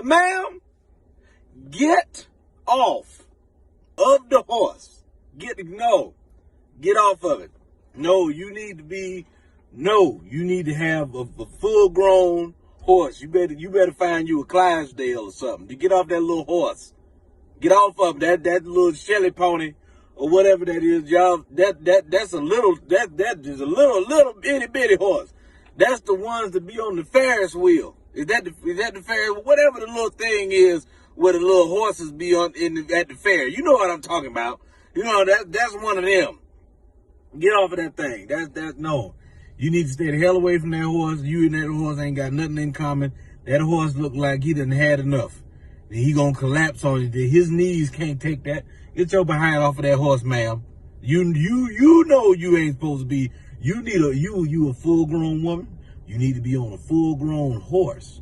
ma'am, get off of the horse. Get off of it. No, you need to have a full-grown horse. You better find you a Clydesdale or something to get off that little horse. Get off of that little Shelly pony or whatever that is, y'all. That's a little bitty bitty horse. That's the ones that be on the Ferris wheel. Is that the Ferris? Whatever the little thing is where the little horses be on at the fair. You know what I'm talking about. You know that's one of them. Get off of that thing. That's no. You need to stay the hell away from that horse. You and that horse ain't got nothing in common. That horse look like he done had enough. And he gonna collapse on you. His knees can't take that. Get your behind off of that horse, ma'am. You know you ain't supposed to be. You need you a full grown woman. You need to be on a full grown horse.